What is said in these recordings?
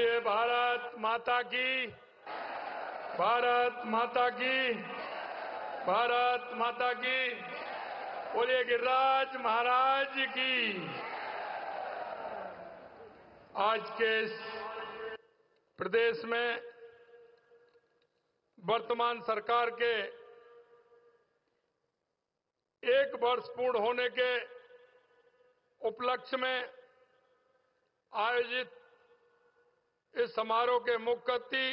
बोलिए भारत माता की, भारत माता की, भारत माता की। बोलिए गिरिराज महाराज की। आज के इस प्रदेश में वर्तमान सरकार के 1 वर्ष पूर्ण होने के उपलक्ष्य में आयोजित इस समारोह के मुख्य अतिथि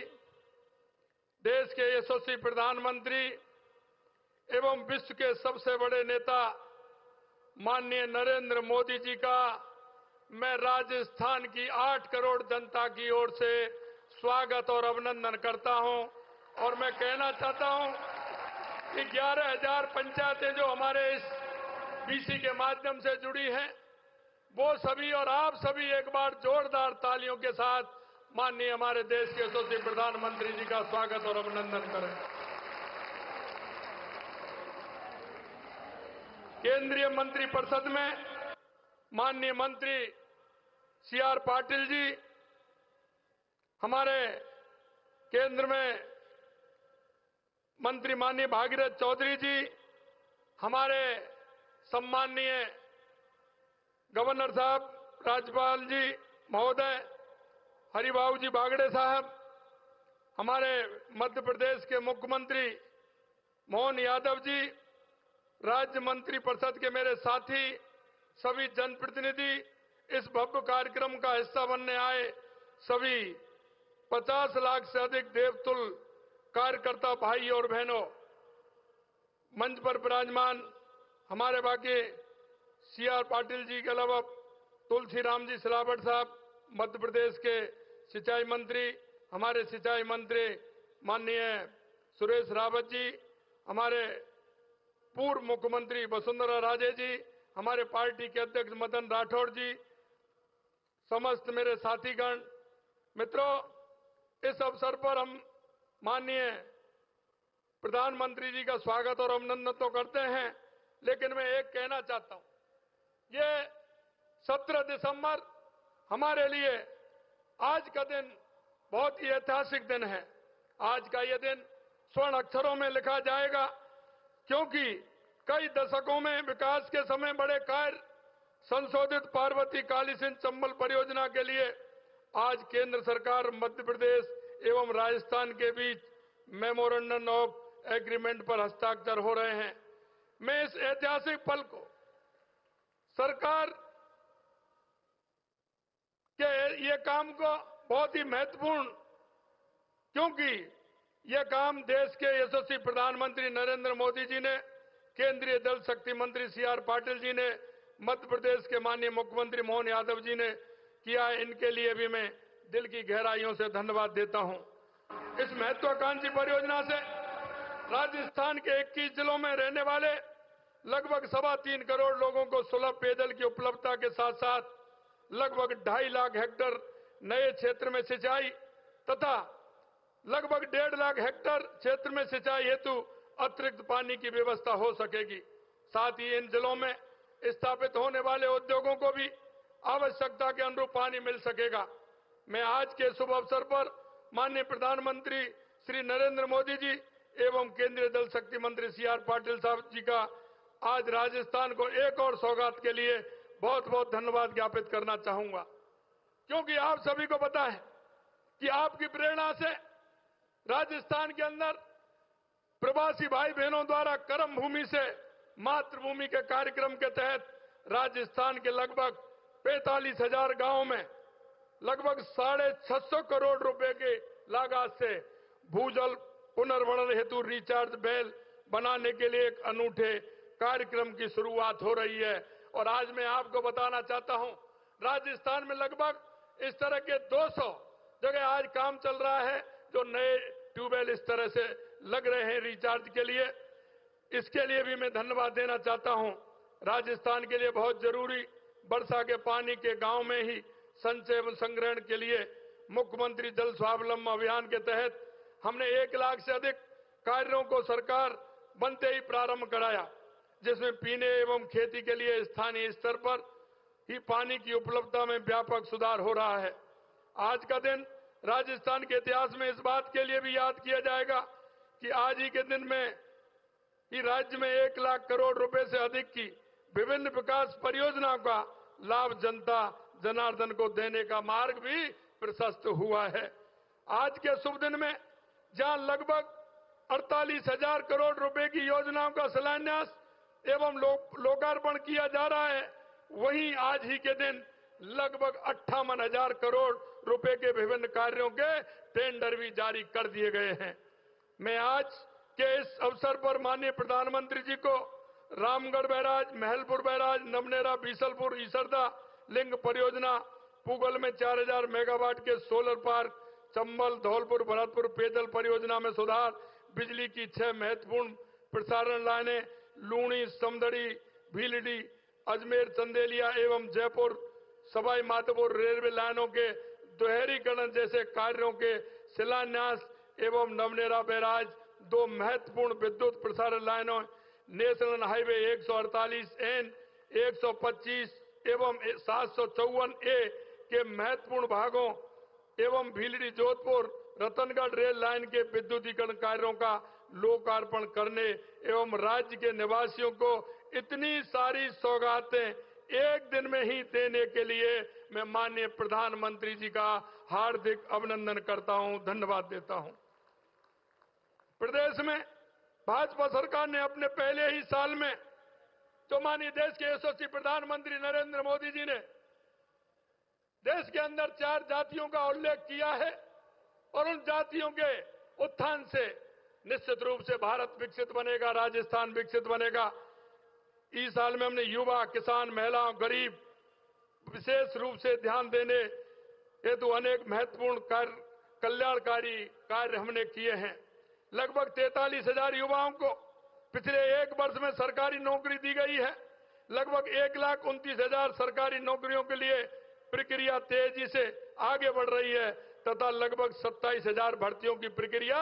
देश के यशस्वी प्रधानमंत्री एवं विश्व के सबसे बड़े नेता माननीय नरेंद्र मोदी जी का मैं राजस्थान की 8 करोड़ जनता की ओर से स्वागत और अभिनंदन करता हूं। और मैं कहना चाहता हूं कि 11,000 पंचायतें जो हमारे इस बीसी के माध्यम से जुड़ी हैं, वो सभी और आप सभी एक बार जोरदार तालियों के साथ माननीय हमारे देश के यशस्वी प्रधानमंत्री जी का स्वागत और अभिनंदन करें। केंद्रीय मंत्रिपरिषद में माननीय मंत्री सीआर पाटिल जी, हमारे केंद्र में मंत्री माननीय भागीरथ चौधरी जी, हमारे सम्माननीय गवर्नर साहब, राज्यपाल जी महोदय हरिबाबू जी बागड़े साहब, हमारे मध्य प्रदेश के मुख्यमंत्री मोहन यादव जी, राज्य मंत्री परिषद के मेरे साथी, सभी जनप्रतिनिधि, इस भव्य कार्यक्रम का हिस्सा बनने आए सभी 50 लाख से अधिक देवतुल्य कार्यकर्ता भाई और बहनों, मंच पर विराजमान हमारे बाकी सीआर पाटिल जी के अलावा तुलसीराम जी सिलावट साहब, मध्य प्रदेश के सिंचाई मंत्री, हमारे सिंचाई मंत्री माननीय सुरेश रावत जी, हमारे पूर्व मुख्यमंत्री वसुंधरा राजे जी, हमारे पार्टी के अध्यक्ष मदन राठौड़ जी, समस्त मेरे साथीगण, मित्रों, इस अवसर पर हम माननीय प्रधानमंत्री जी का स्वागत और अभिनंदन तो करते हैं, लेकिन मैं एक कहना चाहता हूं, ये 17 दिसंबर हमारे लिए आज का दिन बहुत ही ऐतिहासिक दिन है। आज का यह दिन स्वर्ण अक्षरों में लिखा जाएगा, क्योंकि कई दशकों में विकास के समय बड़े कार्य संशोधित पार्वती काली सिंध चंबल परियोजना के लिए आज केंद्र सरकार मध्य प्रदेश एवं राजस्थान के बीच मेमोरेंडम ऑफ एग्रीमेंट पर हस्ताक्षर हो रहे हैं। मैं इस ऐतिहासिक पल को सरकार के ये काम को बहुत ही महत्वपूर्ण, क्योंकि यह काम देश के यशस्वी प्रधानमंत्री नरेंद्र मोदी जी ने, केंद्रीय जल शक्ति मंत्री सीआर पाटिल जी ने, मध्य प्रदेश के माननीय मुख्यमंत्री मोहन यादव जी ने किया है। इनके लिए भी मैं दिल की गहराइयों से धन्यवाद देता हूं। इस महत्वाकांक्षी परियोजना से राजस्थान के 21 जिलों में रहने वाले लगभग 3.25 करोड़ लोगों को सुलभ पेयजल की उपलब्धता के साथ साथ लगभग 2.5 लाख हेक्टेयर नए क्षेत्र में सिंचाई तथा लगभग 1.5 लाख हेक्टेयर क्षेत्र में सिंचाई हेतु अतिरिक्त पानी की व्यवस्था हो सकेगी। साथ ही इन जिलों में स्थापित होने वाले उद्योगों को भी आवश्यकता के अनुरूप पानी मिल सकेगा। मैं आज के शुभ अवसर पर माननीय प्रधानमंत्री श्री नरेंद्र मोदी जी एवं केंद्रीय जल शक्ति मंत्री सीआर पाटिल साहब जी का आज राजस्थान को एक और सौगात के लिए बहुत बहुत धन्यवाद ज्ञापित करना चाहूंगा, क्योंकि आप सभी को पता है कि आपकी प्रेरणा से राजस्थान के अंदर प्रवासी भाई बहनों द्वारा कर्म भूमि से मातृभूमि के कार्यक्रम के तहत राजस्थान के लगभग 45,000 गांवों में लगभग 650 करोड़ रुपए के लागत से भूजल पुनर्भरण हेतु रिचार्ज बेल बनाने के लिए एक अनूठे कार्यक्रम की शुरुआत हो रही है। और आज मैं आपको बताना चाहता हूं, राजस्थान में लगभग इस तरह के 200 जगह आज काम चल रहा है, जो नए ट्यूबवेल इस तरह से लग रहे हैं रिचार्ज के लिए। इसके लिए भी मैं धन्यवाद देना चाहता हूं। राजस्थान के लिए बहुत जरूरी वर्षा के पानी के गांव में ही संचय एवं संग्रहण के लिए मुख्यमंत्री जल स्वावलंबन अभियान के तहत हमने 1 लाख से अधिक कार्यों को सरकार बनते ही प्रारंभ कराया, जिसमें पीने एवं खेती के लिए स्थानीय स्तर पर ही पानी की उपलब्धता में व्यापक सुधार हो रहा है। आज का दिन राजस्थान के इतिहास में इस बात के लिए भी याद किया जाएगा कि आज ही के दिन में ही राज्य में 1 लाख करोड़ रुपए से अधिक की विभिन्न विकास परियोजनाओं का लाभ जनता जनार्दन को देने का मार्ग भी प्रशस्त हुआ है। आज के शुभ दिन में जहां लगभग 48,000 करोड़ रुपए की योजनाओं का शिलान्यास एवं लोकार्पण किया जा रहा है, वहीं आज ही के दिन लगभग 58,000 करोड़ रुपए के विभिन्न कार्यों के टेंडर भी जारी कर दिए गए हैं। मैं आज के इस अवसर पर माननीय प्रधानमंत्री जी को Ramgarh barrage, Mahalpur barrage, Namnera, Bisalpur, Isarda link परियोजना, पूगल में 4,000 मेगावाट के सोलर पार्क, चंबल, धौलपुर, भरतपुर पेयजल परियोजना में सुधार, बिजली की 6 महत्वपूर्ण प्रसारण लाइनें, लूणी, समदड़ी, भीलडी, अजमेर, चंदेलिया एवं जयपुर सवाई माधोपुर रेलवे लाइनों के दोहरीकरण जैसे कार्यों के शिलान्यास एवं नवनेरा बैराज 2 महत्वपूर्ण विद्युत प्रसारण लाइनों, नेशनल हाईवे 148N, 125 एवं 754A के महत्वपूर्ण भागों एवं भीलडी जोधपुर रतनगढ़ रेल लाइन के विद्युतीकरण कार्यों का लोकार्पण करने एवं राज्य के निवासियों को इतनी सारी सौगातें एक दिन में ही देने के लिए मैं माननीय प्रधानमंत्री जी का हार्दिक अभिनंदन करता हूं, धन्यवाद देता हूं। प्रदेश में भाजपा सरकार ने अपने पहले ही साल में जो माननीय देश के यशस्वी प्रधानमंत्री नरेंद्र मोदी जी ने देश के अंदर 4 जातियों का उल्लेख किया है और उन जातियों के उत्थान से निश्चित रूप से भारत विकसित बनेगा, राजस्थान विकसित बनेगा। इस साल में हमने युवा, किसान, महिलाओं, गरीब विशेष रूप से ध्यान देने हेतु अनेक महत्वपूर्ण कल्याणकारी कार्य हमने किए हैं। लगभग 43,000 युवाओं को पिछले 1 वर्ष में सरकारी नौकरी दी गई है। लगभग 1,29,000 सरकारी नौकरियों के लिए प्रक्रिया तेजी से आगे बढ़ रही है तथा लगभग 27,000 भर्तियों की प्रक्रिया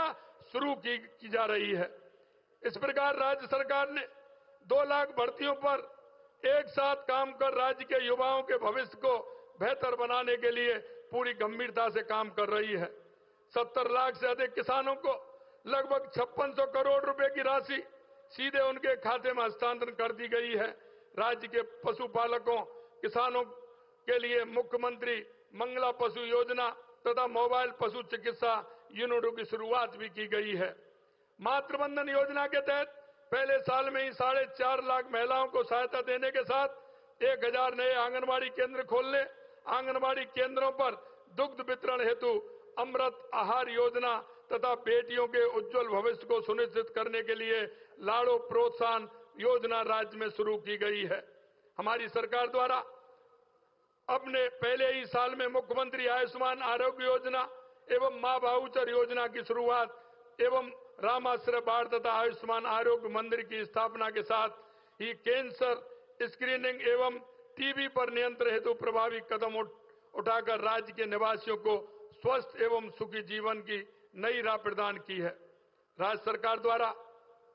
शुरू की जा रही है। इस प्रकार राज्य सरकार ने 2 लाख भर्तियों पर एक साथ काम कर राज्य के युवाओं के भविष्य को बेहतर बनाने के लिए पूरी गंभीरता से काम कर रही है। 70 लाख से अधिक किसानों को लगभग 5600 करोड़ रुपए की राशि सीधे उनके खाते में हस्तांतरण कर दी गई है। राज्य के पशुपालकों, किसानों के लिए मुख्यमंत्री मंगला पशु योजना तथा मोबाइल पशु चिकित्सा यूनिटों की शुरुआत भी की गई है। मातृवंदन योजना के तहत पहले साल में ही 4.5 लाख महिलाओं को सहायता देने के साथ 1,000 नए आंगनबाड़ी केंद्र खोलने, आंगनबाड़ी केंद्रों पर दुग्ध वितरण हेतु अमृत आहार योजना तथा बेटियों के उज्जवल भविष्य को सुनिश्चित करने के लिए लाड़ो प्रोत्साहन योजना राज्य में शुरू की गई है। हमारी सरकार द्वारा अपने पहले ही साल में मुख्यमंत्री आयुष्मान आरोग्य योजना एवं मां भाऊचर योजना की शुरुआत एवं रामाश्रय बाढ़ तथा आयुष्मान आरोग्य मंदिर की स्थापना के साथ ही कैंसर स्क्रीनिंग एवं टीबी पर नियंत्रण हेतु प्रभावी कदम उठाकर राज्य के निवासियों को स्वस्थ एवं सुखी जीवन की नई राह प्रदान की है। राज्य सरकार द्वारा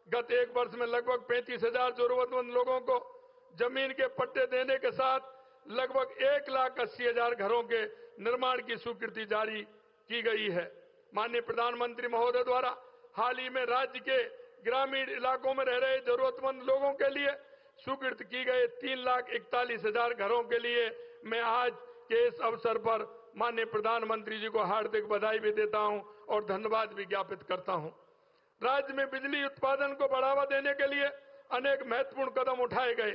गत 1 वर्ष में लगभग 35,000 जरूरतमंद लोगों को जमीन के पट्टे देने के साथ लगभग 1,80,000 घरों के निर्माण की स्वीकृति जारी की गई है। माननीय प्रधानमंत्री महोदय द्वारा हाल ही में राज्य के ग्रामीण इलाकों में रह रहे जरूरतमंद लोगों के लिए स्वीकृत की गए 3,41,000 घरों के लिए मैं आज के इस अवसर पर माननीय प्रधानमंत्री जी को हार्दिक बधाई भी देता हूं और धन्यवाद भी ज्ञापित करता हूं। राज्य में बिजली उत्पादन को बढ़ावा देने के लिए अनेक महत्वपूर्ण कदम उठाए गए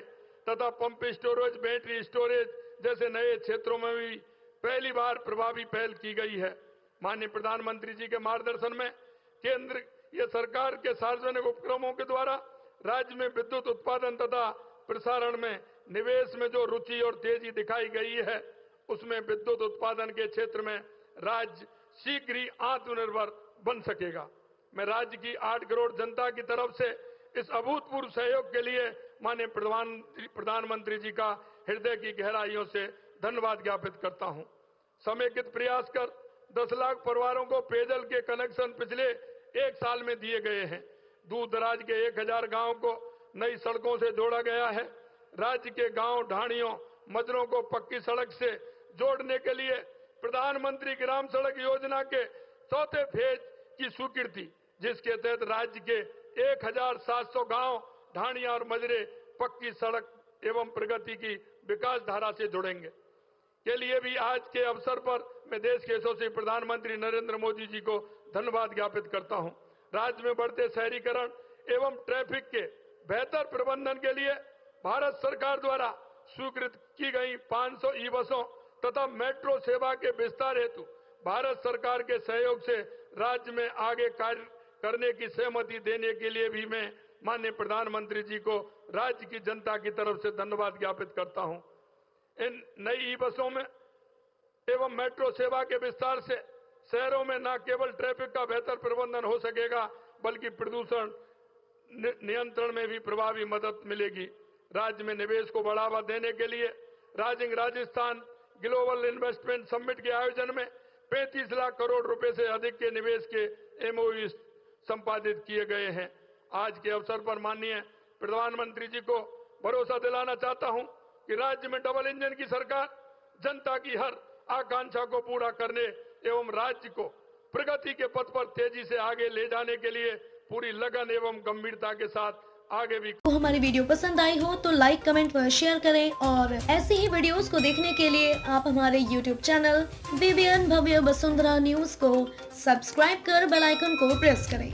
तथा पंप स्टोरेज, बैटरी स्टोरेज जैसे नए क्षेत्रों में भी पहली बार प्रभावी पहल की गई है। माननीय प्रधानमंत्री जी के मार्गदर्शन में केंद्र ये सरकार के सार्वजनिक उपक्रमों के द्वारा राज्य में विद्युत उत्पादन तथा प्रसारण में निवेश में जो रुचि और तेजी दिखाई गई है, उसमें विद्युत उत्पादन के क्षेत्र में राज्य शीघ्र ही आत्मनिर्भर बन सकेगा। मैं राज्य की 8 करोड़ जनता की तरफ से इस अभूतपूर्व सहयोग के लिए माननीय प्रधानमंत्री जी का हृदय की गहराइयों से धन्यवाद ज्ञापित करता हूं। समेकित प्रयास कर 10 लाख परिवारों को पेयजल के कनेक्शन पिछले 1 साल में दिए गए हैं। दूर दराज के 1,000 गांवों को नई सड़कों से जोड़ा गया है। राज्य के गांव, ढाणियों, मजरों को पक्की सड़क से जोड़ने के लिए प्रधानमंत्री ग्राम सड़क योजना के चौथे फेज की स्वीकृति, जिसके तहत राज्य के 1700 गांव, ढाणियां और मजरे पक्की सड़क एवं प्रगति की विकास धारा से जुड़ेंगे। के लिए भी आज के अवसर पर मैं देश के यशस्वी प्रधानमंत्री नरेंद्र मोदी जी को धन्यवाद ज्ञापित करता हूं। राज्य में बढ़ते शहरीकरण एवं ट्रैफिक के बेहतर प्रबंधन के लिए भारत सरकार द्वारा स्वीकृत की गई 500 ई बसों तथा मेट्रो सेवा के विस्तार हेतु भारत सरकार के सहयोग से राज्य में आगे कार्य करने की सहमति देने के लिए भी मैं माननीय प्रधानमंत्री जी को राज्य की जनता की तरफ से धन्यवाद ज्ञापित करता हूं। इन नई ई बसों में एवं मेट्रो सेवा के विस्तार से शहरों में न केवल ट्रैफिक का बेहतर प्रबंधन हो सकेगा, बल्कि प्रदूषण नियंत्रण में भी प्रभावी मदद मिलेगी। राज्य में निवेश को बढ़ावा देने के लिए राजस्थान ग्लोबल इन्वेस्टमेंट समिट के आयोजन में 35 लाख करोड़ रुपए से अधिक के निवेश के एमओयू संपादित किए गए हैं। आज के अवसर पर माननीय प्रधानमंत्री जी को भरोसा दिलाना चाहता हूं कि राज्य में डबल इंजन की सरकार जनता की हर आकांक्षा को पूरा करने एवं राज्य को प्रगति के पथ पर तेजी से आगे ले जाने के लिए पूरी लगन एवं गंभीरता के साथ आगे भी। तो हमारी वीडियो पसंद आई हो तो लाइक, कमेंट व शेयर करें और ऐसी ही वीडियोस को देखने के लिए आप हमारे YouTube चैनल BBN भव्य वसुंधरा न्यूज को सब्सक्राइब कर बेल आइकन को प्रेस करें।